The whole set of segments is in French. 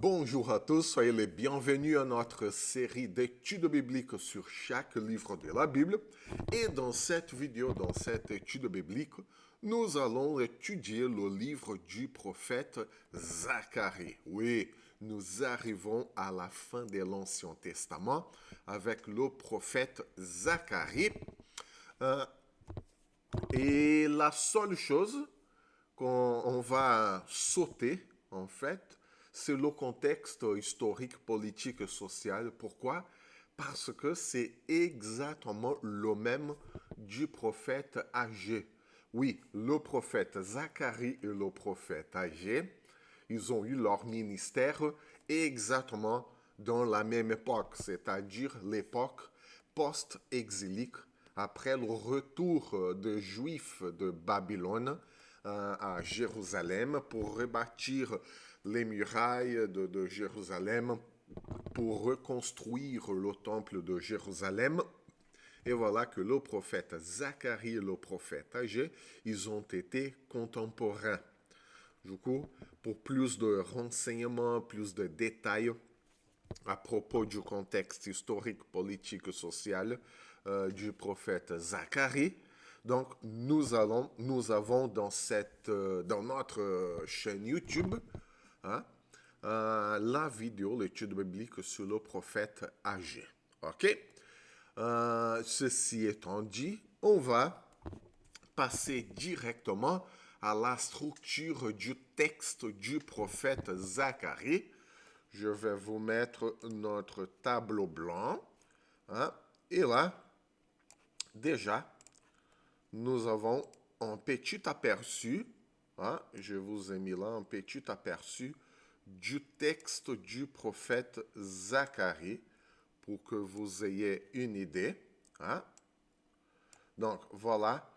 Bonjour à tous, soyez les bienvenus à notre série d'études bibliques sur chaque livre de la Bible. Et dans cette vidéo, dans cette étude biblique, nous allons étudier le livre du prophète Zacharie. Oui, nous arrivons à la fin de l'Ancien Testament avec le prophète Zacharie. Et la seule chose qu'on va sauter, en fait, c'est le contexte historique, politique et social. Pourquoi? Parce que c'est exactement le même du prophète Agé. Oui, le prophète Zacharie et le prophète Agé, ils ont eu leur ministère exactement dans la même époque, c'est-à-dire l'époque post-exilique, après le retour des Juifs de Babylone à Jérusalem pour rebâtir les murailles de Jérusalem, pour reconstruire le temple de Jérusalem. Et voilà que le prophète Zacharie et le prophète Agé, ils ont été contemporains. Du coup, pour plus de renseignements, plus de détails à propos du contexte historique, politique et social du prophète Zacharie, donc nous avons dans notre chaîne YouTube la vidéo, l'étude biblique sur le prophète Agé. OK? Ceci étant dit, on va passer directement à la structure du texte du prophète Zacharie. Je vais vous mettre notre tableau blanc. Et là, déjà, nous avons un petit aperçu. Je vous ai mis là un petit aperçu du texte du prophète Zacharie pour que vous ayez une idée. Donc, voilà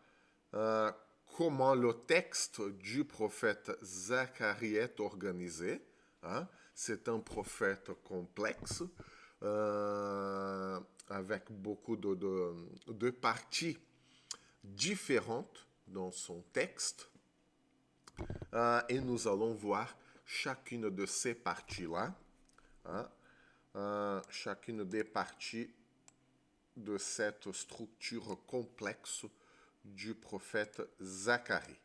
comment le texte du prophète Zacharie est organisé. C'est un prophète complexe avec beaucoup de parties différentes dans son texte. Et nous allons voir chacune de ces parties-là, chacune des parties de cette structure complexe du prophète Zacharie.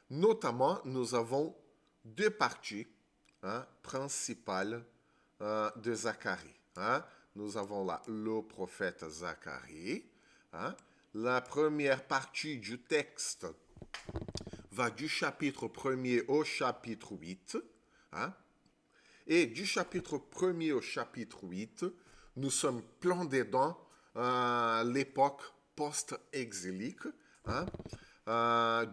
Notamment, nous avons deux parties principales de Zacharie. Nous avons là le prophète Zacharie. La première partie du texte va du chapitre 1er au chapitre 8. Et du chapitre 1er au chapitre 8, nous sommes plein dedans l'époque post-exilique, de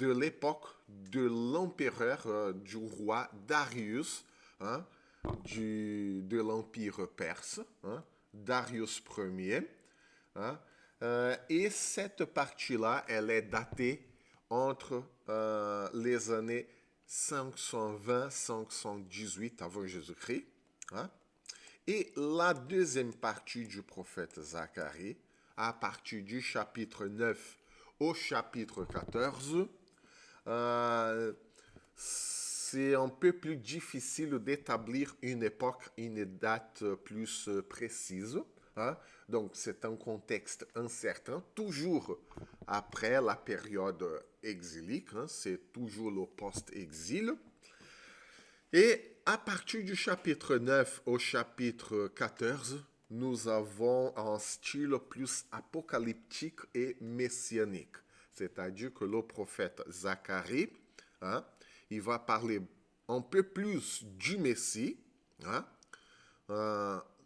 l'époque de l'empereur, du roi Darius, de l'empire perse, Darius Ier. Et cette partie-là, elle est datée entre les années 520-518 avant Jésus-Christ. Et la deuxième partie du prophète Zacharie, à partir du chapitre 9 au chapitre 14, c'est un peu plus difficile d'établir une époque, une date plus précise. Donc, c'est un contexte incertain, toujours après la période exilique, c'est toujours le post-exil. Et à partir du chapitre 9 au chapitre 14, nous avons un style plus apocalyptique et messianique. C'est-à-dire que le prophète Zacharie, il va parler un peu plus du Messie,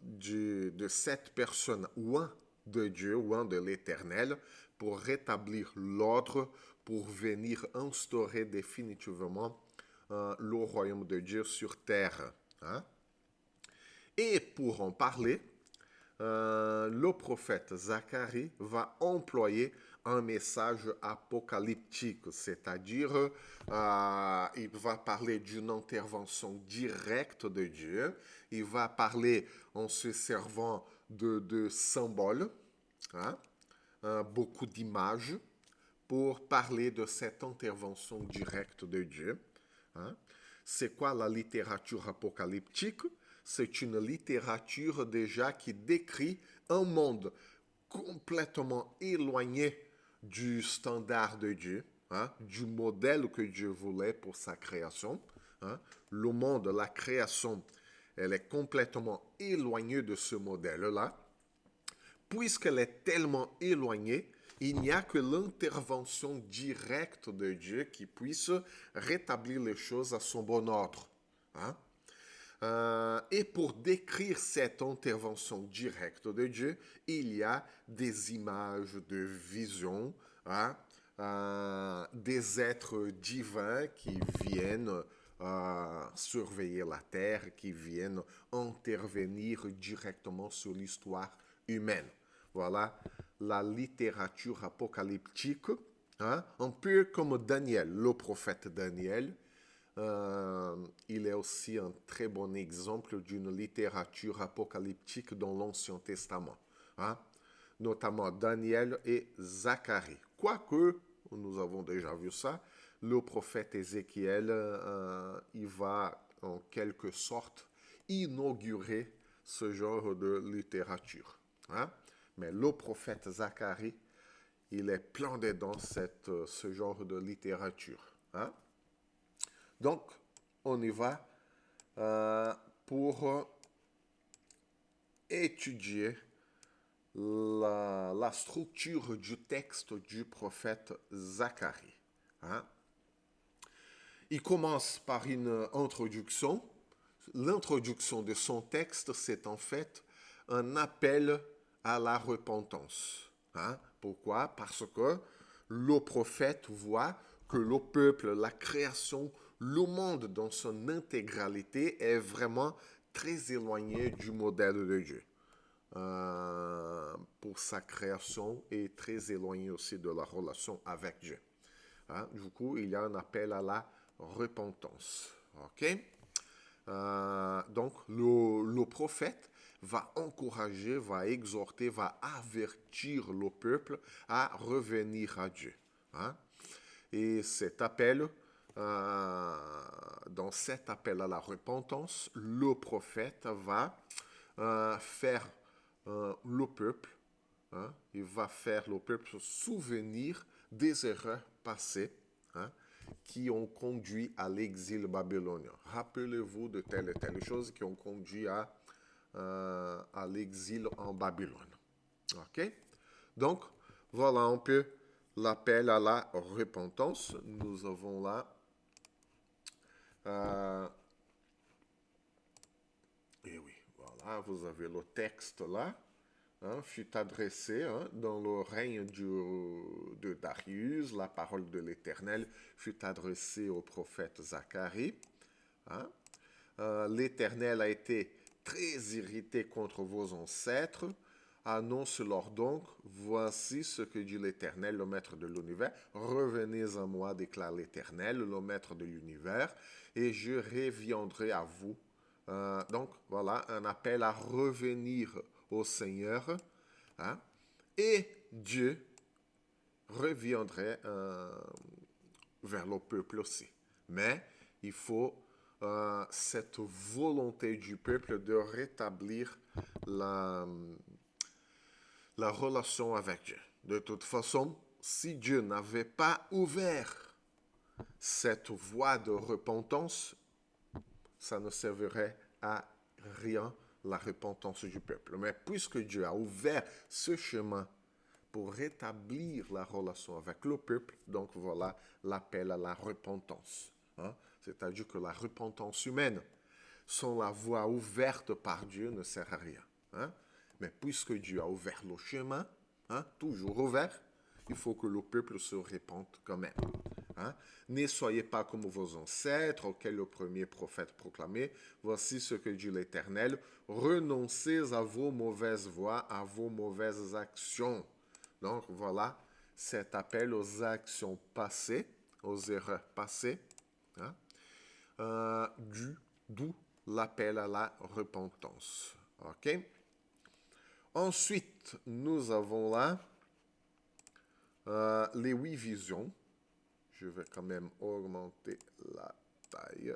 de cette personne, ouin de Dieu, ouin de l'Éternel, pour rétablir l'ordre, pour venir instaurer définitivement le royaume de Dieu sur terre. Et pour en parler, le prophète Zacharie va employer un message apocalyptique, c'est-à-dire il va parler d'une intervention directe de Dieu, il va parler en se servant de symboles, beaucoup d'images, pour parler de cette intervention directe de Dieu. C'est quoi la littérature apocalyptique? C'est une littérature déjà qui décrit un monde complètement éloigné du standard de Dieu, hein, du modèle que Dieu voulait pour sa création. Hein. Le monde, la création, elle est complètement éloignée de ce modèle-là. Puisqu'elle est tellement éloignée, il n'y a que l'intervention directe de Dieu qui puisse rétablir les choses à son bon ordre. Hein? Et pour décrire cette intervention directe de Dieu, il y a des images de vision, hein? Des êtres divins qui viennent surveiller la terre, qui viennent intervenir directement sur l'histoire humaine. Voilà la littérature apocalyptique, hein? Un peu comme Daniel, le prophète Daniel. Il est aussi un très bon exemple d'une littérature apocalyptique dans l'Ancien Testament, hein? Notamment Daniel et Zacharie. Quoique, nous avons déjà vu ça, le prophète Ézéchiel, il va en quelque sorte inaugurer ce genre de littérature. Hein? Mais le prophète Zacharie, il est plein dans ce genre de littérature. Hein? Donc, on y va pour étudier la structure du texte du prophète Zacharie. Hein? Il commence par une introduction. L'introduction de son texte, c'est en fait un appel à la repentance. Hein? Pourquoi? Parce que le prophète voit que le peuple, la création, le monde dans son intégralité est vraiment très éloigné du modèle de Dieu. Pour sa création et très éloigné aussi de la relation avec Dieu. Hein? Du coup, il y a un appel à la repentance. Ok? Donc, le prophète va encourager, va exhorter, va avertir le peuple à revenir à Dieu. Hein? Et cet appel, dans cet appel à la repentance, le prophète va faire le peuple, hein, il va faire le peuple se souvenir des erreurs passées, hein, qui ont conduit à l'exil babylonien. Rappelez-vous de telle et telle chose qui ont conduit à l'exil en Babylone. Ok? Donc, voilà un peu l'appel à la repentance. Nous avons là et oui, voilà, vous avez le texte là. Hein, fut adressé dans le règne de Darius, la parole de l'Éternel fut adressée au prophète Zacharie. Hein. L'Éternel a été très irrité contre vos ancêtres. Annonce-leur donc, voici ce que dit l'Éternel, le Maître de l'univers. Revenez à moi, déclare l'Éternel, le Maître de l'univers, et je reviendrai à vous. Donc voilà, un appel à revenir au Seigneur, hein, et Dieu reviendrait vers le peuple aussi. Mais il faut cette volonté du peuple de rétablir la relation avec Dieu. De toute façon, si Dieu n'avait pas ouvert cette voie de repentance, ça ne servirait à rien la repentance du peuple. Mais puisque Dieu a ouvert ce chemin pour rétablir la relation avec le peuple, donc voilà l'appel à la repentance. Hein? C'est-à-dire que la repentance humaine, sans la voie ouverte par Dieu, ne sert à rien. Hein? Mais puisque Dieu a ouvert le chemin, hein, toujours ouvert, il faut que le peuple se répande quand même. Hein? Ne soyez pas comme vos ancêtres, auxquels le premier prophète proclamait, voici ce que dit l'Éternel, renoncez à vos mauvaises voies, à vos mauvaises actions. Donc voilà cet appel aux actions passées, aux erreurs passées, hein? D'où l'appel à la repentance. Ok? Ensuite, nous avons là les 8 visions. Je vais quand même augmenter la taille.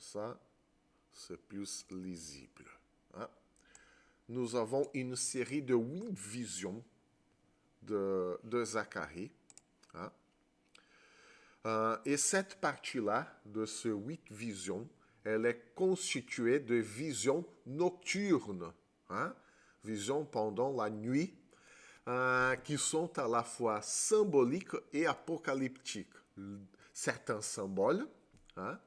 ça, c'est plus lisible. Hein. Nous avons une série de 8 visions de Zacharie. Hein. Et cette partie-là de ces 8 visions, elle est constituée de visions nocturnes, hein, visions pendant la nuit, qui sont à la fois symboliques et apocalyptiques. Certains symboles, hein,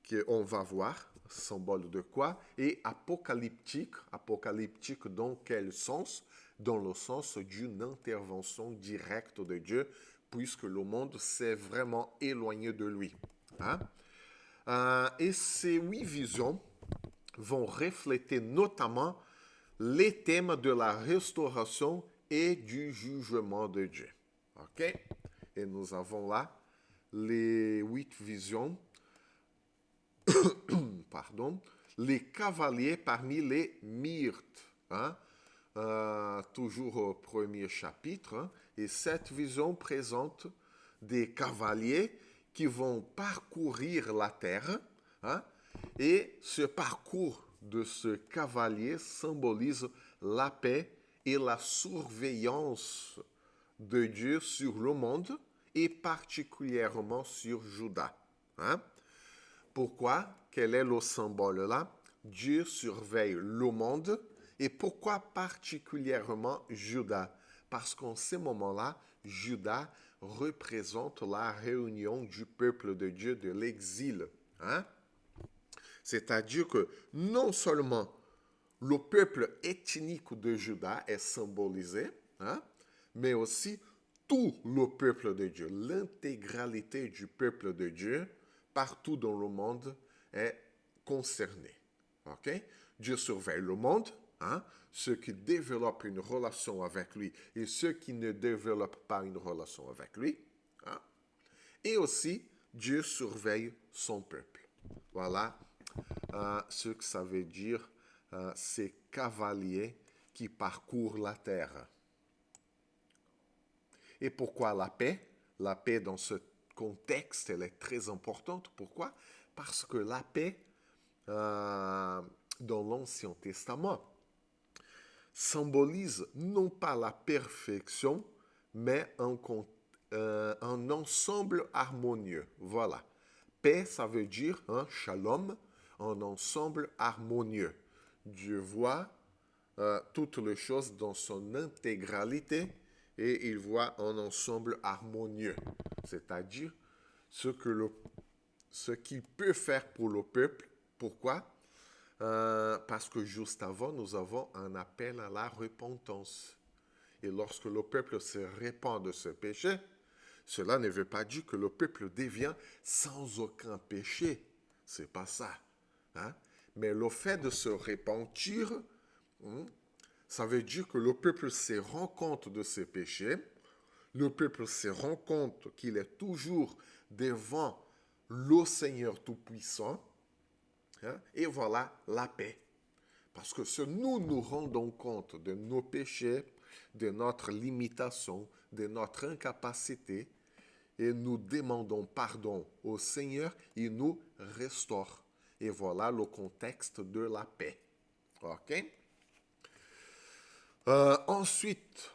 qu'on va voir, symbole de quoi, et apocalyptique. Apocalyptique dans quel sens? Dans le sens d'une intervention directe de Dieu, puisque le monde s'est vraiment éloigné de lui. Hein? Et ces 8 visions vont refléter notamment les thèmes de la restauration et du jugement de Dieu. OK? Et nous avons là les 8 visions. Pardon, les cavaliers parmi les myrtes. Hein? Toujours au premier chapitre. Hein? Et cette vision présente des cavaliers qui vont parcourir la terre. Hein? Et ce parcours de ce cavalier symbolise la paix et la surveillance de Dieu sur le monde et particulièrement sur Juda. Hein? Pourquoi? Quel est le symbole là? Dieu surveille le monde. Et pourquoi particulièrement Juda? Parce qu'en ce moment-là, Juda représente la réunion du peuple de Dieu de l'exil. Hein? C'est-à-dire que non seulement le peuple ethnique de Juda est symbolisé, hein, mais aussi tout le peuple de Dieu, l'intégralité du peuple de Dieu, partout dans le monde, est concerné. Okay? Dieu surveille le monde, hein, ceux qui développent une relation avec lui et ceux qui ne développent pas une relation avec lui. Hein. Et aussi, Dieu surveille son peuple. Voilà ce que ça veut dire, ces cavaliers qui parcourent la terre. Et pourquoi la paix? La paix dans ce contexte, elle est très importante. Pourquoi? Parce que la paix, dans l'Ancien Testament, symbolise non pas la perfection, mais un ensemble harmonieux. Voilà. Paix, ça veut dire, hein, shalom, un ensemble harmonieux. Dieu voit toutes les choses dans son intégralité et il voit un ensemble harmonieux. C'est-à-dire ce qu'il peut faire pour le peuple. Pourquoi? Parce que juste avant, nous avons un appel à la repentance. Et lorsque le peuple se répand de ce péché, cela ne veut pas dire que le peuple devient sans aucun péché. C'est pas ça. Hein? Mais le fait de se repentir, ça veut dire que le peuple se rend compte de ses péchés, le peuple se rend compte qu'il est toujours devant le Seigneur Tout-Puissant, hein? Et voilà la paix. Parce que si nous nous rendons compte de nos péchés, de notre limitation, de notre incapacité, et nous demandons pardon au Seigneur, il nous restaure. Et voilà le contexte de la paix. OK? Ensuite,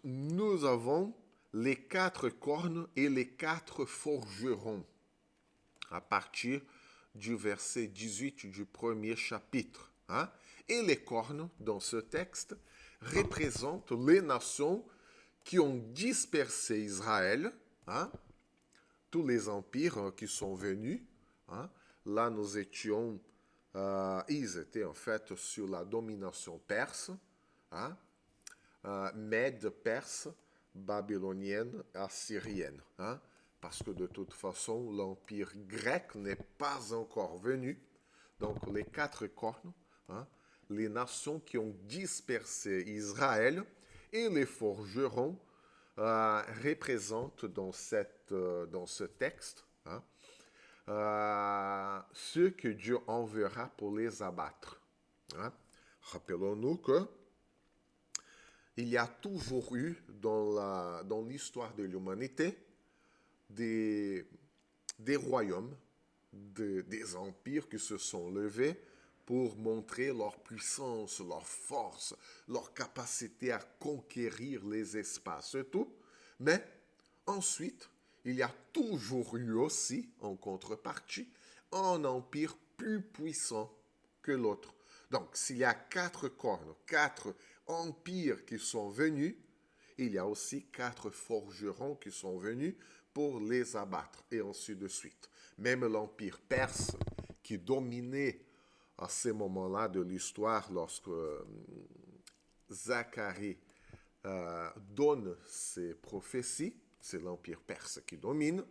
nous avons les 4 cornes et les 4 forgerons, à partir du verset 18 du premier chapitre. Hein? Et les cornes, dans ce texte, représentent les nations qui ont dispersé Israël, hein? Tous les empires qui sont venus. Hein? Là, nous étions, ils étaient en fait sous la domination perse, hein? Mède, perse, babylonienne, assyrienne. Hein? Parce que de toute façon, l'empire grec n'est pas encore venu. Donc les 4 cornes, hein, les nations qui ont dispersé Israël et les forgerons représentent dans ce texte, hein, ceux que Dieu enverra pour les abattre. Hein. Rappelons-nous que il y a toujours eu dans l'histoire de l'humanité des royaumes, des empires qui se sont levés pour montrer leur puissance, leur force, leur capacité à conquérir les espaces et tout. Mais ensuite, il y a toujours eu aussi, en contrepartie, un empire plus puissant que l'autre. Donc, s'il y a 4 cornes, 4 empires qui sont venus, il y a aussi 4 forgerons qui sont venus pour les abattre, et ainsi de suite. Même l'empire perse, qui dominait à ces moments-là de l'histoire, lorsque Zacharie donne ses prophéties, c'est l'empire perse qui domine,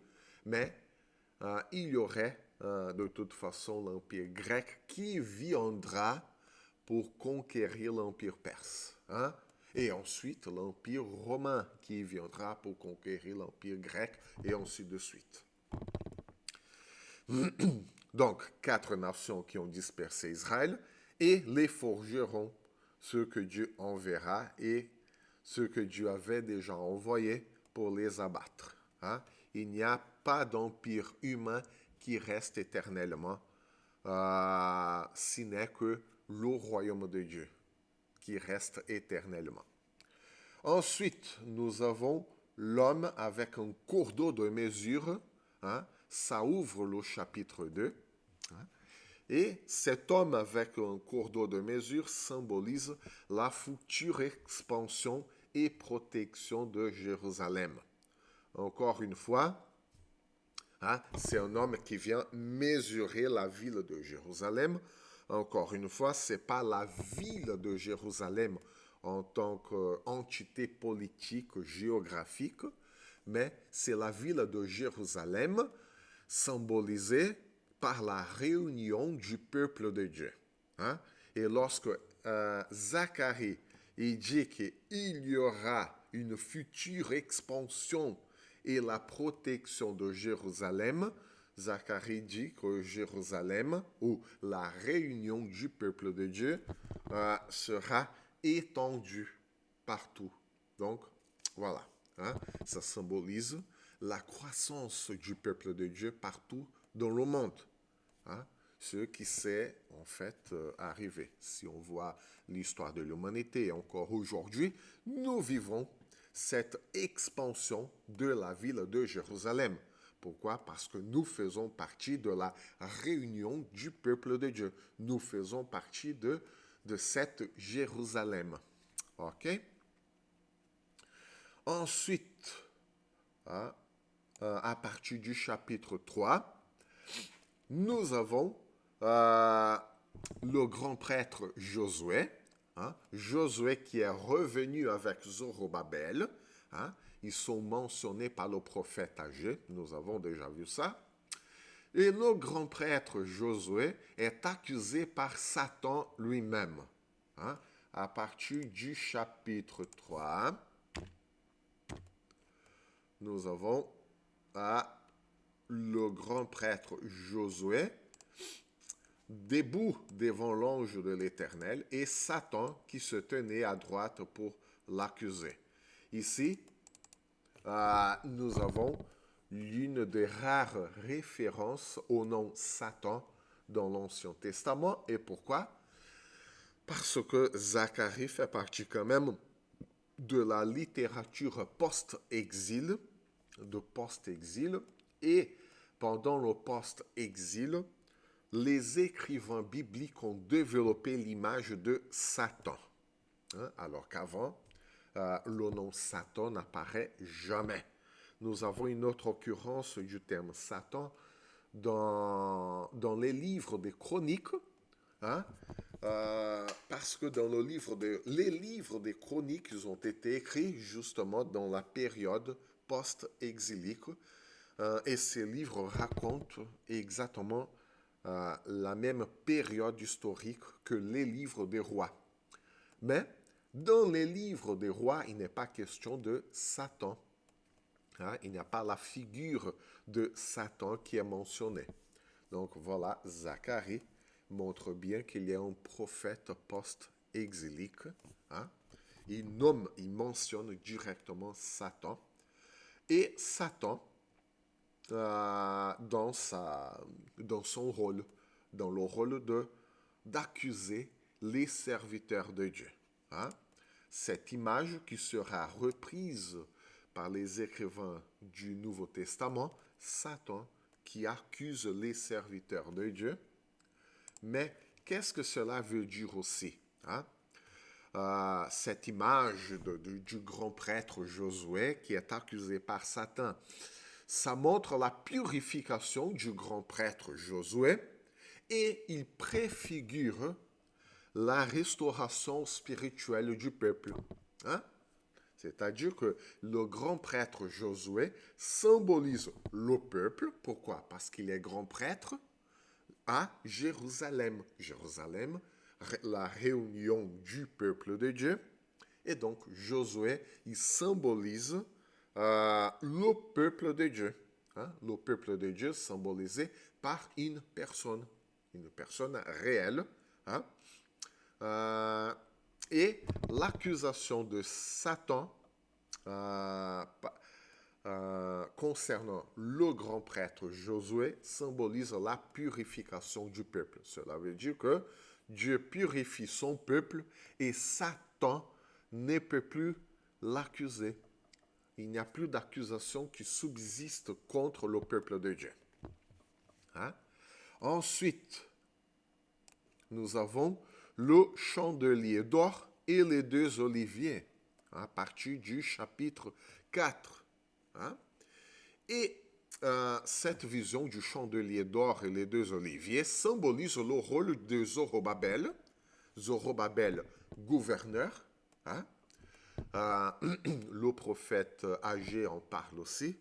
mais il y aurait de toute façon l'empire grec qui viendra pour conquérir l'empire perse. Hein? Et ensuite l'empire romain qui viendra pour conquérir l'empire grec, et ainsi de suite. Donc, 4 nations qui ont dispersé Israël, et les forgeront, ceux que Dieu enverra et ceux que Dieu avait déjà envoyés pour les abattre. Hein? Il n'y a pas d'empire humain qui reste éternellement, si n'est que le royaume de Dieu, qui reste éternellement. Ensuite, nous avons l'homme avec un cours d'eau de mesure. Hein? Ça ouvre le chapitre 2. Hein? Et cet homme avec un cours d'eau de mesure symbolise la future expansion et protection de Jérusalem. Encore une fois, hein, c'est un homme qui vient mesurer la ville de Jérusalem. Encore une fois, ce n'est pas la ville de Jérusalem en tant qu'entité politique, géographique, mais c'est la ville de Jérusalem symbolisée par la réunion du peuple de Dieu. Hein? Et lorsque Zacharie il dit qu'il y aura une future expansion et la protection de Jérusalem, Zacharie dit que Jérusalem, ou la réunion du peuple de Dieu, sera étendue partout. Donc, voilà. Hein? Ça symbolise la croissance du peuple de Dieu partout dans le monde. Hein? Ce qui s'est en fait arrivé. Si on voit l'histoire de l'humanité encore aujourd'hui, nous vivons cette expansion de la ville de Jérusalem. Pourquoi? Parce que nous faisons partie de la réunion du peuple de Dieu. Nous faisons partie de cette Jérusalem. OK? Ensuite, hein, à partir du chapitre 3, nous avons le grand prêtre Josué, hein, Josué qui est revenu avec Zorobabel. Hein, ils sont mentionnés par le prophète Agé, nous avons déjà vu ça. Et le grand prêtre Josué est accusé par Satan lui-même. Hein, à partir du chapitre 3, nous avons le grand prêtre Josué debout devant l'ange de l'Éternel et Satan qui se tenait à droite pour l'accuser. Ici, nous avons l'une des rares références au nom Satan dans l'Ancien Testament. Et pourquoi? Parce que Zacharie fait partie quand même de la littérature post-exil, et pendant le post-exil, les écrivains bibliques ont développé l'image de Satan. Hein? Alors qu'avant, le nom Satan n'apparaît jamais. Nous avons une autre occurrence du terme Satan dans les livres des chroniques, hein? Parce que dans les livres des chroniques, ils ont été écrits justement dans la période post-exilique, et ces livres racontent exactement la même période historique que les livres des rois. Mais dans les livres des rois, il n'est pas question de Satan. Hein? Il n'y a pas la figure de Satan qui est mentionnée. Donc voilà, Zacharie montre bien qu'il y a un prophète post-exilique. Hein? Il mentionne directement Satan. Et Satan dans son rôle, dans le rôle d'accuser les serviteurs de Dieu. Hein? Cette image qui sera reprise par les écrivains du Nouveau Testament, Satan qui accuse les serviteurs de Dieu. Mais qu'est-ce que cela veut dire aussi? Hein? Cette image du grand prêtre Josué qui est accusé par Satan, ça montre la purification du grand prêtre Josué et il préfigure la restauration spirituelle du peuple. Hein? C'est-à-dire que le grand prêtre Josué symbolise le peuple. Pourquoi? Parce qu'il est grand prêtre à Jérusalem. Jérusalem, la réunion du peuple de Dieu. Et donc, Josué, il symbolise le peuple de Dieu. Hein? Le peuple de Dieu symbolisé par une personne réelle. Hein? Et l'accusation de Satan concernant le grand prêtre Josué symbolise la purification du peuple. Cela veut dire que Dieu purifie son peuple et Satan ne peut plus l'accuser. Il n'y a plus d'accusation qui subsiste contre le peuple de Dieu. Hein? Ensuite, nous avons le chandelier d'or et les deux oliviers, à partir du chapitre 4. Hein? Et cette vision du chandelier d'or et les deux oliviers symbolise le rôle de Zorobabel, gouverneur. Hein? Le prophète Agé en parle aussi.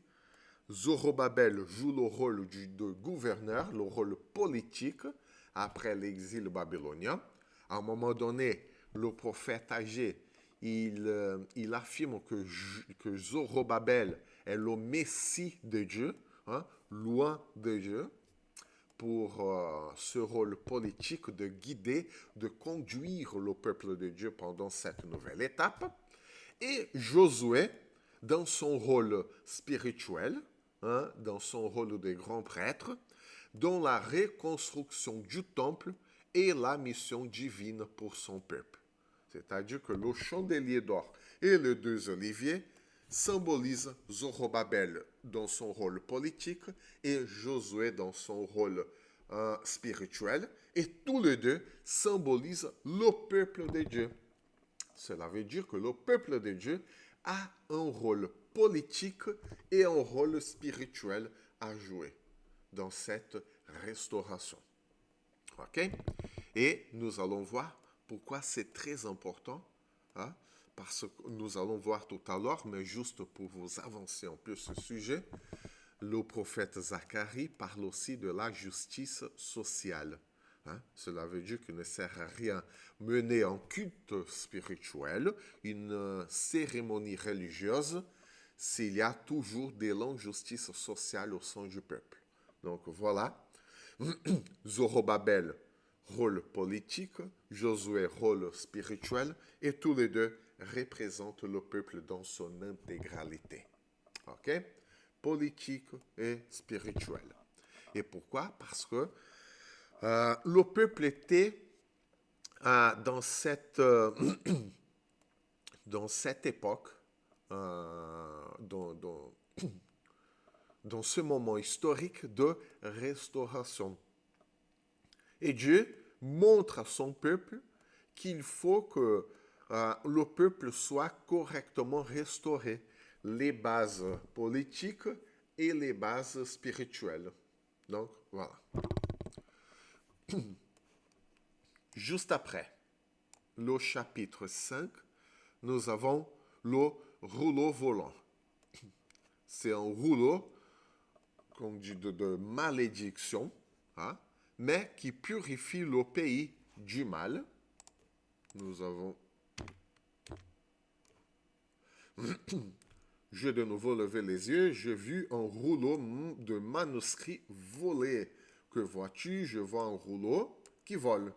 Zorobabel joue le rôle de gouverneur, le rôle politique après l'exil babylonien. À un moment donné, le prophète Agé, il affirme que Zorobabel est le Messie de Dieu, hein, loin de Dieu, pour ce rôle politique de guider, de conduire le peuple de Dieu pendant cette nouvelle étape. Et Josué, dans son rôle spirituel, hein, dans son rôle de grand prêtre, dans la reconstruction du temple et la mission divine pour son peuple. C'est-à-dire que le chandelier d'or et les deux oliviers symbolisent Zorobabel dans son rôle politique et Josué dans son rôle spirituel. Et tous les deux symbolisent le peuple de Dieu. Cela veut dire que le peuple de Dieu a un rôle politique et un rôle spirituel à jouer dans cette restauration. OK? Et nous allons voir pourquoi c'est très important, hein? Parce que nous allons voir tout à l'heure, mais juste pour vous avancer un peu ce sujet, le prophète Zacharie parle aussi de la justice sociale. Hein? Cela veut dire qu'il ne sert à rien mener un culte spirituel, une cérémonie religieuse, s'il y a toujours de l'injustice sociale au sein du peuple. Donc voilà, Zorobabel, rôle politique, Josué, rôle spirituel, et tous les deux représentent le peuple dans son intégralité. OK? Politique et spirituel. Et pourquoi? Parce que le peuple était dans cette époque, dans ce moment historique de restauration. Et Dieu montre à son peuple qu'il faut que le peuple soit correctement restauré, les bases politiques et les bases spirituelles. Donc, voilà. Juste après le chapitre 5, nous avons le rouleau volant. C'est un rouleau, comme dit, de malédiction, hein, mais qui purifie le pays du mal. Nous avons... J'ai de nouveau levé les yeux, j'ai vu un rouleau de manuscrits volé. Que vois-tu? Je vois un rouleau qui vole.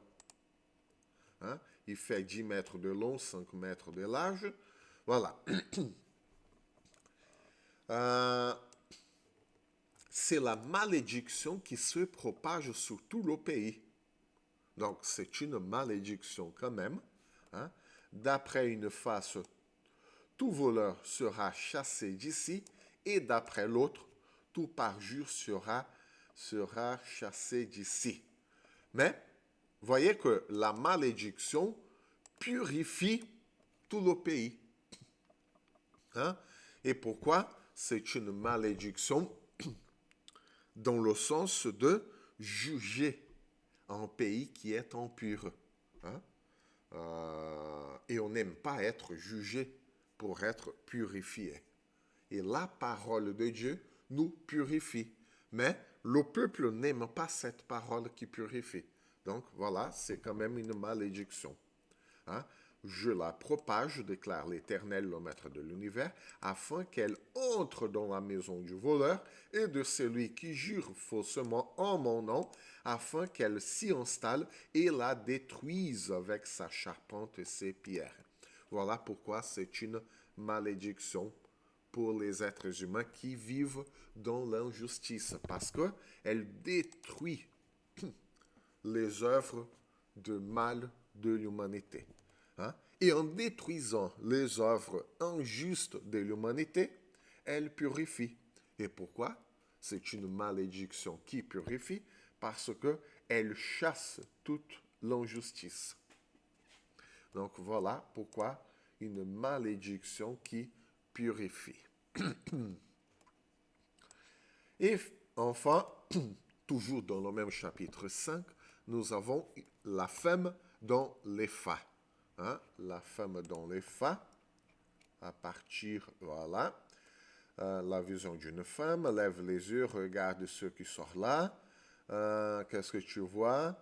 Hein? Il fait 10 mètres de long, 5 mètres de large. Voilà. c'est la malédiction qui se propage sur tout le pays. Donc, c'est une malédiction quand même. Hein. D'après une face, tout voleur sera chassé d'ici, et d'après l'autre, tout parjure sera chassé d'ici. Mais, voyez que la malédiction purifie tout le pays. Hein? Et pourquoi? C'est une malédiction dans le sens de juger un pays qui est impur. Hein? Et on n'aime pas être jugé pour être purifié. Et la parole de Dieu nous purifie. Mais le peuple n'aime pas cette parole qui purifie. Donc voilà, c'est quand même une malédiction. Hein? Je la propage, déclare l'Éternel, le Maître de l'univers, afin qu'elle entre dans la maison du voleur et de celui qui jure faussement en mon nom, afin qu'elle s'y installe et la détruise avec sa charpente et ses pierres. Voilà pourquoi c'est une malédiction pour les êtres humains qui vivent dans l'injustice, parce qu'elle détruit les œuvres de mal de l'humanité. Hein? Et en détruisant les œuvres injustes de l'humanité, elle purifie. Et pourquoi? C'est une malédiction qui purifie parce qu'elle chasse toute l'injustice. Donc voilà pourquoi une malédiction qui purifie. Et enfin, toujours dans le même chapitre 5, nous avons la femme dans les fa. Hein? La femme dans les fa, à partir, voilà, la vision d'une femme, lève les yeux, regarde ce qui sort là. Qu'est-ce que tu vois?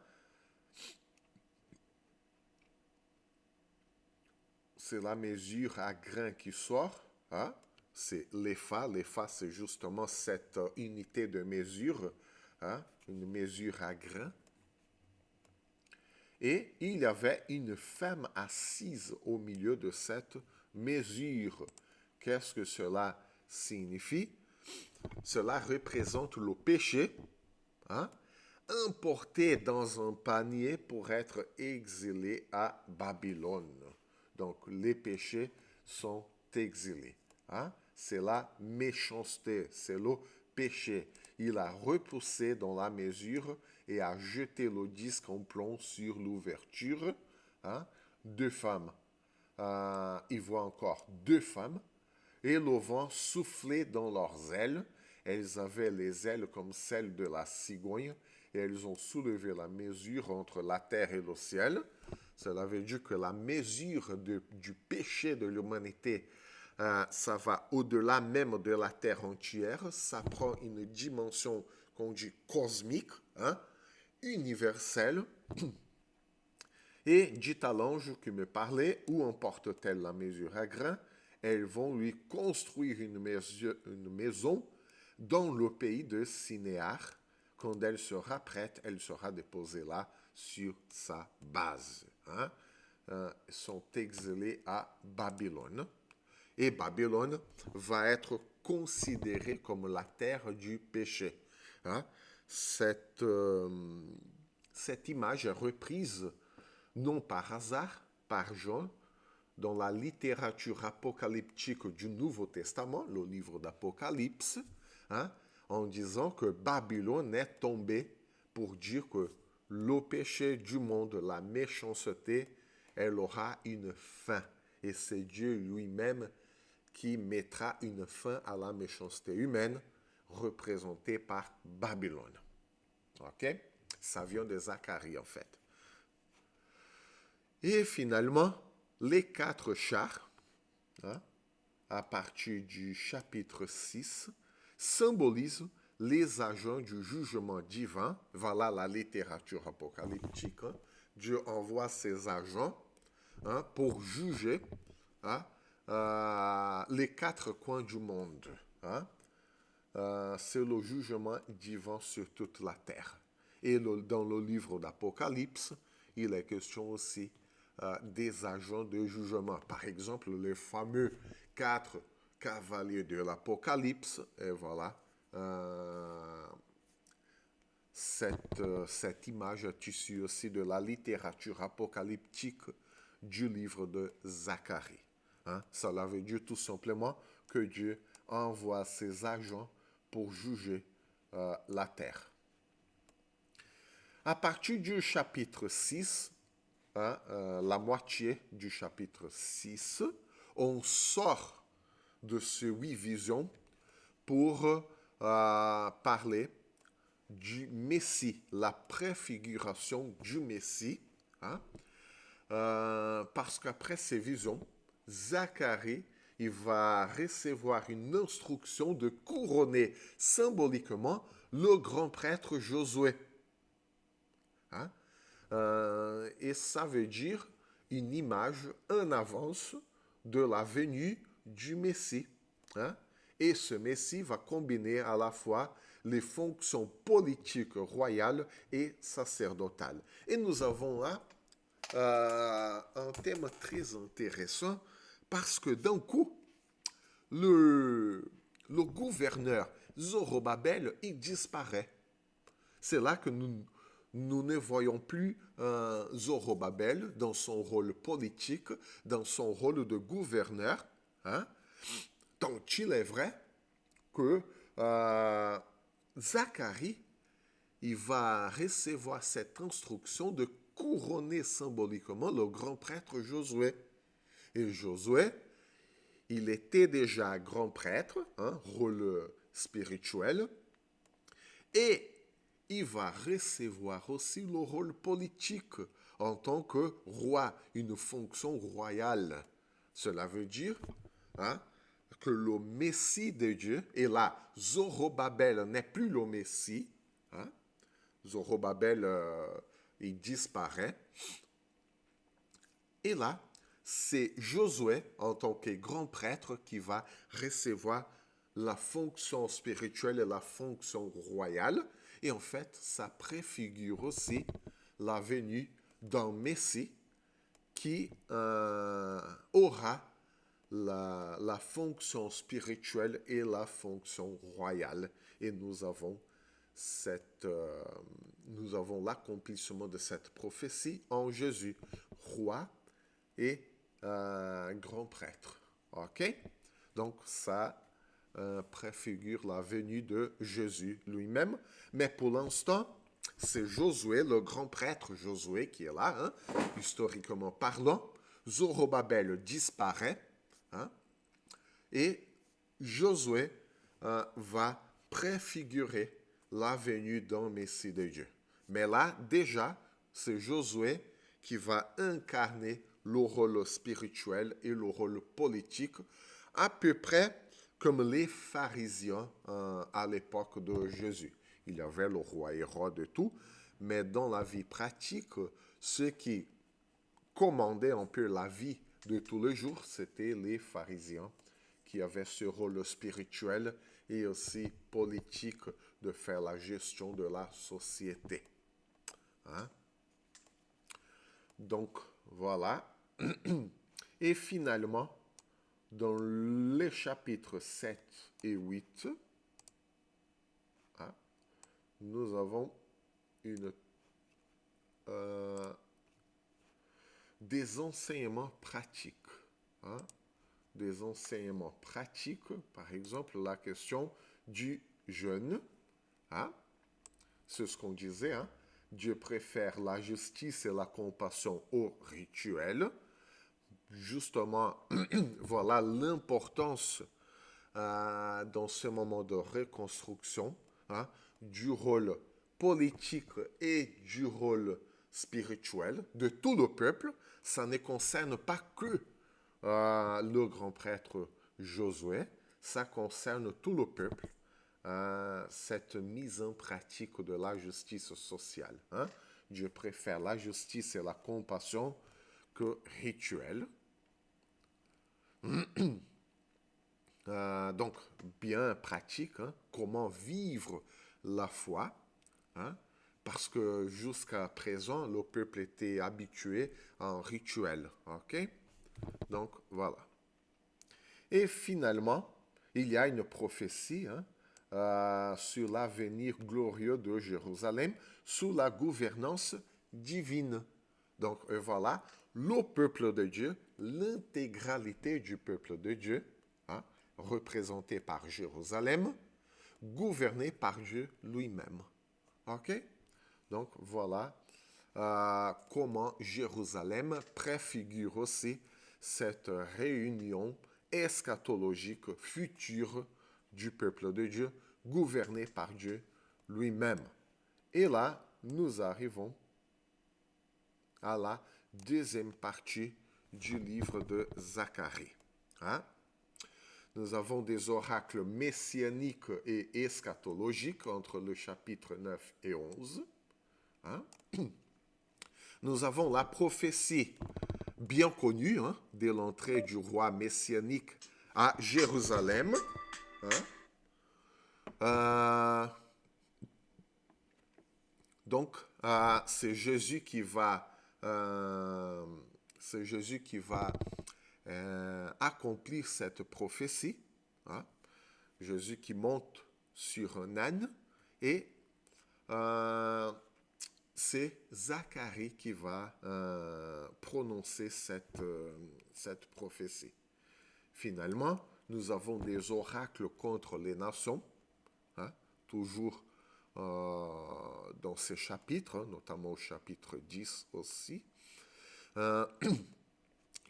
C'est la mesure à grain qui sort. Hein? C'est l'EFA. L'EFA, c'est justement cette unité de mesure, hein? Une mesure à grain. Et il y avait une femme assise au milieu de cette mesure. Qu'est-ce que cela signifie? Cela représente le péché, hein, importé dans un panier pour être exilé à Babylone. Donc les péchés sont exilés. Hein? C'est la méchanceté, c'est le péché. Il a repoussé dans la mesure et a jeté le disque en plomb sur l'ouverture. Hein? Deux femmes. Il voit encore deux femmes. Et le vent soufflait dans leurs ailes. Elles avaient les ailes comme celles de la cigogne. Et elles ont soulevé la mesure entre la terre et le ciel. Cela veut dire que la mesure du péché de l'humanité, ça va au-delà même de la terre entière. Ça prend une dimension qu'on dit cosmique, hein, universelle. Et dit à l'ange qui me parlait, où emporte-t-elle la mesure à grain? Elles vont lui construire une maison dans le pays de Sinéar. Quand elle sera prête, elle sera déposée là sur sa base. Hein? Sont exilés à Babylone. Et Babylone va être considérée comme la terre du péché. Hein? Cette image est reprise non par hasard par Jean dans la littérature apocalyptique du Nouveau Testament, le livre d'Apocalypse, hein, en disant que Babylone est tombée pour dire que le péché du monde, la méchanceté, elle aura une fin. Et c'est Dieu lui-même qui mettra une fin à la méchanceté humaine, représentée par Babylone. Ok? Ça vient de Zacharie, en fait. Et finalement, les quatre chars, hein, à partir du chapitre 6, symbolisent les agents du jugement divin. Voilà la littérature apocalyptique. Hein. Dieu envoie ses agents, hein, pour juger, hein, les quatre coins du monde. Hein. C'est le jugement divin sur toute la terre. Et dans le livre d'Apocalypse, il est question aussi des agents de jugement. Par exemple, les fameux quatre cavaliers de l'Apocalypse, et voilà, euh, cette image est issue aussi de la littérature apocalyptique du livre de Zacharie. Hein? Cela veut dire tout simplement que Dieu envoie ses agents pour juger la terre. À partir du chapitre 6, hein, la moitié du chapitre 6, on sort de ces 8 visions pour parler du Messie, la préfiguration du Messie, hein, parce qu'après ces visions, Zacharie, il va recevoir une instruction de couronner symboliquement le grand prêtre Josué. Hein? Et ça veut dire une image en avance de la venue du Messie. Hein? Et ce Messie va combiner à la fois les fonctions politiques royales et sacerdotales. Et nous avons là un thème très intéressant parce que d'un coup, le gouverneur Zorobabel, il disparaît. C'est là que nous ne voyons plus Zorobabel dans son rôle politique, dans son rôle de gouverneur. Hein? Donc, il est vrai que Zacharie, il va recevoir cette instruction de couronner symboliquement le grand prêtre Josué. Et Josué, il était déjà grand prêtre, hein, rôle spirituel, et il va recevoir aussi le rôle politique en tant que roi, une fonction royale. Cela veut dire hein, que le Messie de Dieu, et là, Zorobabel n'est plus le Messie, hein, Zorobabel, il disparaît, et là, c'est Josué, en tant que grand prêtre, qui va recevoir la fonction spirituelle et la fonction royale. Et en fait, ça préfigure aussi la venue d'un Messie qui aura la fonction spirituelle et la fonction royale. Et nous avons l'accomplissement de cette prophétie en Jésus, roi et grand prêtre. OK? Donc, ça préfigure la venue de Jésus lui-même. Mais pour l'instant, c'est Josué, le grand prêtre Josué, qui est là, hein, historiquement parlant. Zorobabel disparaît. Hein, et Josué va préfigurer la venue d'un Messie de Dieu. Mais là, déjà, c'est Josué qui va incarner le rôle spirituel et le rôle politique, à peu près comme les pharisiens à l'époque de Jésus. Il y avait le roi Hérode et tout, mais dans la vie pratique, ceux qui commandaient un peu la vie de tous les jours, c'était les pharisiens qui avaient ce rôle spirituel et aussi politique de faire la gestion de la société. Hein? Donc, voilà. Et finalement, dans les chapitres 7 et 8, hein, nous avons des enseignements pratiques. Hein? Des enseignements pratiques, par exemple, la question du jeûne. Hein? C'est ce qu'on disait. Hein? Dieu préfère la justice et la compassion au rituel. Justement, voilà l'importance dans ce moment de reconstruction hein, du rôle politique et du rôle spirituel de tout le peuple. Ça ne concerne pas que le grand prêtre Josué, ça concerne tout le peuple, cette mise en pratique de la justice sociale. Hein. Dieu préfère la justice et la compassion que rituel. Donc, bien pratique, hein, comment vivre la foi, hein, parce que jusqu'à présent, le peuple était habitué à un rituel. OK? Donc, voilà. Et finalement, il y a une prophétie hein, sur l'avenir glorieux de Jérusalem sous la gouvernance divine. Donc voilà, le peuple de Dieu, l'intégralité du peuple de Dieu, hein, représenté par Jérusalem, gouverné par Dieu lui-même. OK? Donc voilà comment Jérusalem préfigure aussi cette réunion eschatologique future du peuple de Dieu, gouverné par Dieu lui-même. Et là, nous arrivons à la deuxième partie du livre de Zacharie. Hein? Nous avons des oracles messianiques et eschatologiques entre le chapitre 9 et 11. Hein? Nous avons la prophétie bien connue de l'entrée du roi messianique à Jérusalem. Donc, c'est Jésus qui va, accomplir cette prophétie. Hein? Jésus qui monte sur un âne et c'est Zacharie qui va prononcer cette prophétie. Finalement, nous avons des oracles contre les nations, hein, toujours dans ces chapitres, notamment au chapitre 10 aussi.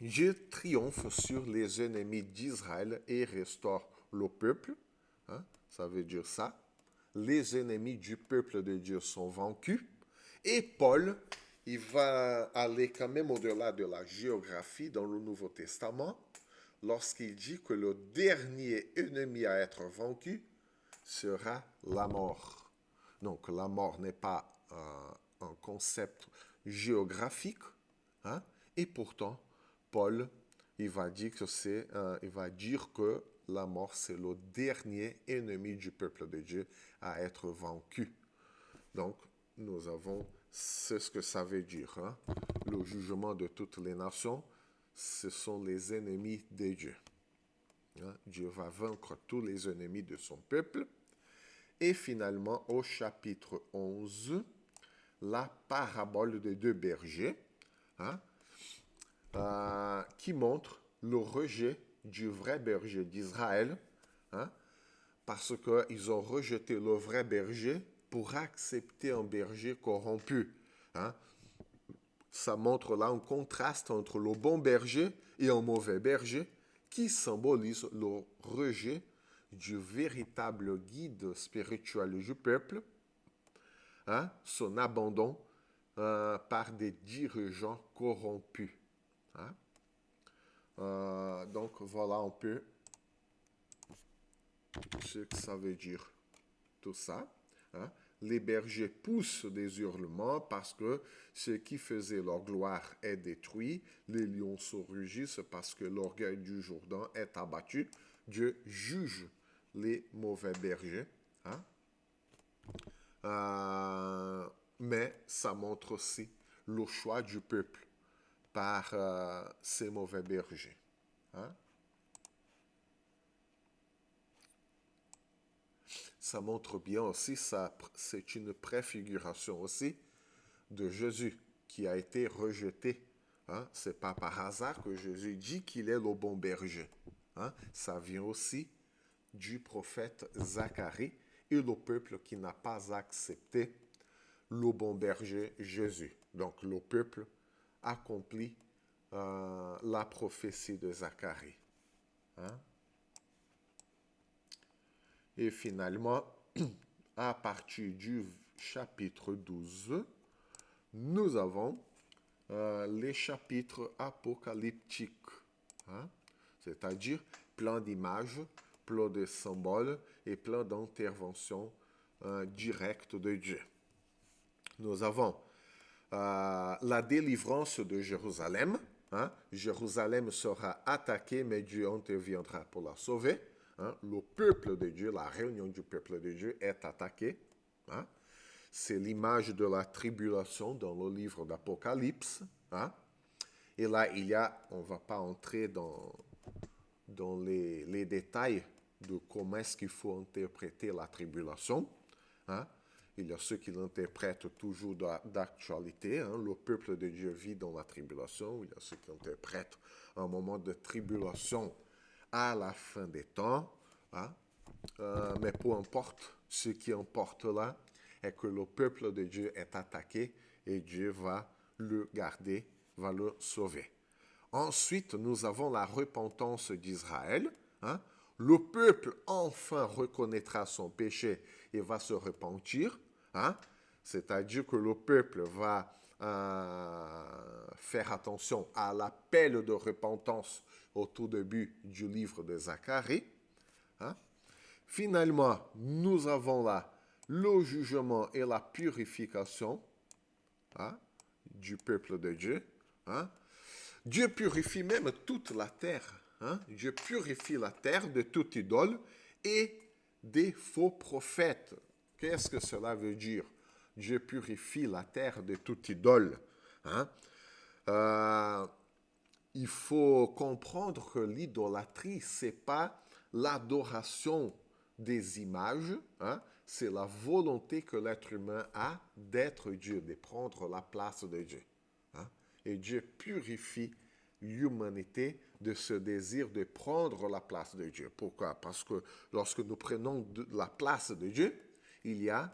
Dieu triomphe sur les ennemis d'Israël et restaure le peuple. Hein, ça veut dire ça. Les ennemis du peuple de Dieu sont vaincus. Et Paul, il va aller quand même au-delà de la géographie dans le Nouveau Testament, lorsqu'il dit que le dernier ennemi à être vaincu sera la mort. Donc la mort n'est pas un concept géographique, hein, et pourtant Paul, il va dire que la mort c'est le dernier ennemi du peuple de Dieu à être vaincu. Donc nous avons, c'est ce que ça veut dire, hein, le jugement de toutes les nations. Ce sont les ennemis de Dieu. Hein? Dieu va vaincre tous les ennemis de son peuple. Et finalement, au chapitre 11, la parabole des deux bergers, hein, qui montre le rejet du vrai berger d'Israël, hein, parce qu'ils ont rejeté le vrai berger pour accepter un berger corrompu. Hein. Ça montre là un contraste entre le bon berger et un mauvais berger qui symbolise le rejet du véritable guide spirituel du peuple, hein, son abandon par des dirigeants corrompus. Hein. Donc voilà un peu ce que ça veut dire tout ça. Hein. Les bergers poussent des hurlements parce que ce qui faisait leur gloire est détruit. Les lions se rugissent parce que l'orgueil du Jourdain est abattu. Dieu juge les mauvais bergers. Hein? Mais ça montre aussi le choix du peuple par ces mauvais bergers. Hein? Ça montre bien aussi, c'est une préfiguration aussi de Jésus qui a été rejeté. Hein? Ce n'est pas par hasard que Jésus dit qu'il est le bon berger. Hein? Ça vient aussi du prophète Zacharie et le peuple qui n'a pas accepté le bon berger Jésus. Donc le peuple accomplit la prophétie de Zacharie. Hein? Et finalement, à partir du chapitre 12, nous avons les chapitres apocalyptiques, hein? C'est-à-dire plein d'images, plein de symboles et plein d'interventions directes de Dieu. Nous avons la délivrance de Jérusalem. Hein? Jérusalem sera attaquée, mais Dieu interviendra pour la sauver. Hein? Le peuple de Dieu, la réunion du peuple de Dieu est attaquée. Hein? C'est l'image de la tribulation dans le livre d'Apocalypse. Hein? Et là, on ne va pas entrer dans les détails de comment est-ce qu'il faut interpréter la tribulation. Hein? Il y a ceux qui l'interprètent toujours d'actualité. Hein? Le peuple de Dieu vit dans la tribulation. Il y a ceux qui interprètent un moment de tribulation à la fin des temps. Hein? Mais peu importe, ce qui importe là est que le peuple de Dieu est attaqué et Dieu va le garder, va le sauver. Ensuite, nous avons la repentance d'Israël. Hein? Le peuple enfin reconnaîtra son péché et va se repentir. Hein? C'est-à-dire que le peuple va faire attention à l'appel de repentance au tout début du livre de Zacharie. Hein? Finalement, nous avons là le jugement et la purification, hein, du peuple de Dieu. Hein? Dieu purifie même toute la terre. Hein? Dieu purifie la terre de toute idole et des faux prophètes. Qu'est-ce que cela veut dire? Dieu purifie la terre de toute idole. Hein? Il faut comprendre que l'idolâtrie, ce n'est pas l'adoration des images, hein? C'est la volonté que l'être humain a d'être Dieu, de prendre la place de Dieu. Hein? Et Dieu purifie l'humanité de ce désir de prendre la place de Dieu. Pourquoi? Parce que lorsque nous prenons la place de Dieu, il y a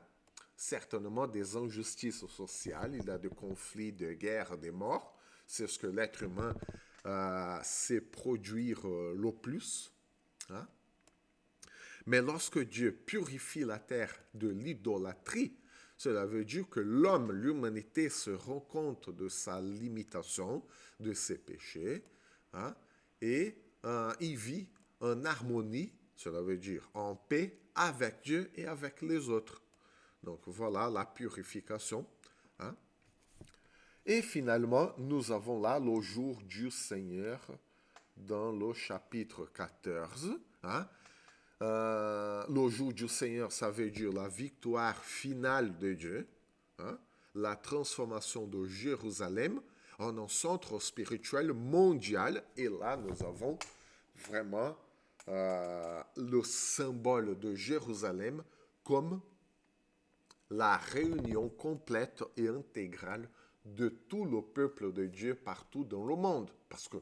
certainement des injustices sociales, il y a des conflits, des guerres, des morts. C'est ce que l'être humain sait produire le plus. Hein? Mais lorsque Dieu purifie la terre de l'idolâtrie, cela veut dire que l'homme, l'humanité se rend compte de sa limitation, de ses péchés, hein, et il vit en harmonie, cela veut dire en paix avec Dieu et avec les autres. Donc voilà la purification. Hein. Et finalement, nous avons là le jour du Seigneur dans le chapitre 14. Hein. Le jour du Seigneur, ça veut dire la victoire finale de Dieu, hein, la transformation de Jérusalem en un centre spirituel mondial. Et là, nous avons vraiment le symbole de Jérusalem comme la réunion complète et intégrale de tout le peuple de Dieu partout dans le monde. Parce que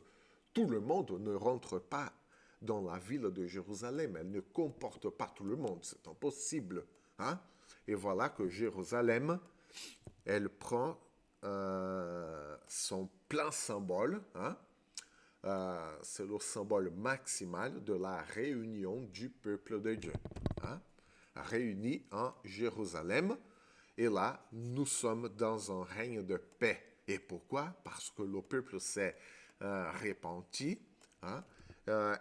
tout le monde ne rentre pas dans la ville de Jérusalem. Elle ne comporte pas tout le monde. C'est impossible. Hein? Et voilà que Jérusalem, elle prend son plein symbole. Hein? C'est le symbole maximal de la réunion du peuple de Dieu. Hein? Réunis en Jérusalem. Et là, nous sommes dans un règne de paix. Et pourquoi? Parce que le peuple s'est repenti. Hein?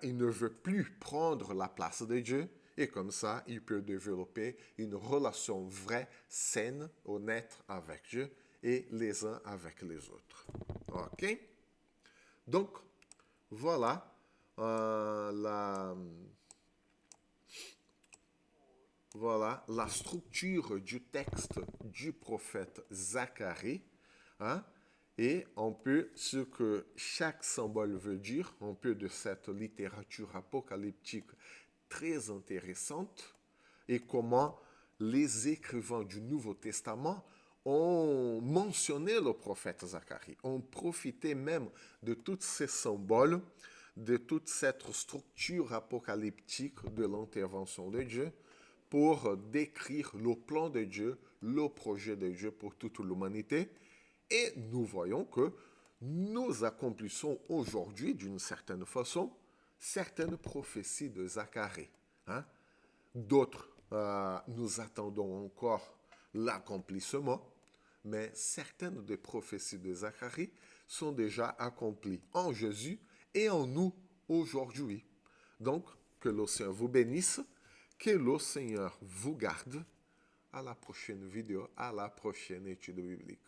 Il ne veut plus prendre la place de Dieu. Et comme ça, il peut développer une relation vraie, saine, honnête avec Dieu et les uns avec les autres. OK? Donc, voilà la structure du texte du prophète Zacharie. Hein? Et on peut, ce que chaque symbole veut dire, on peut de cette littérature apocalyptique très intéressante et comment les écrivains du Nouveau Testament ont mentionné le prophète Zacharie, ont profité même de tous ces symboles, de toute cette structure apocalyptique de l'intervention de Dieu pour décrire le plan de Dieu, le projet de Dieu pour toute l'humanité. Et nous voyons que nous accomplissons aujourd'hui, d'une certaine façon, certaines prophéties de Zacharie. Hein? D'autres, nous attendons encore l'accomplissement, mais certaines des prophéties de Zacharie sont déjà accomplies en Jésus et en nous aujourd'hui. Donc, que le Seigneur vous bénisse, que le Seigneur vous garde. À la prochaine vidéo, à la prochaine étude biblique.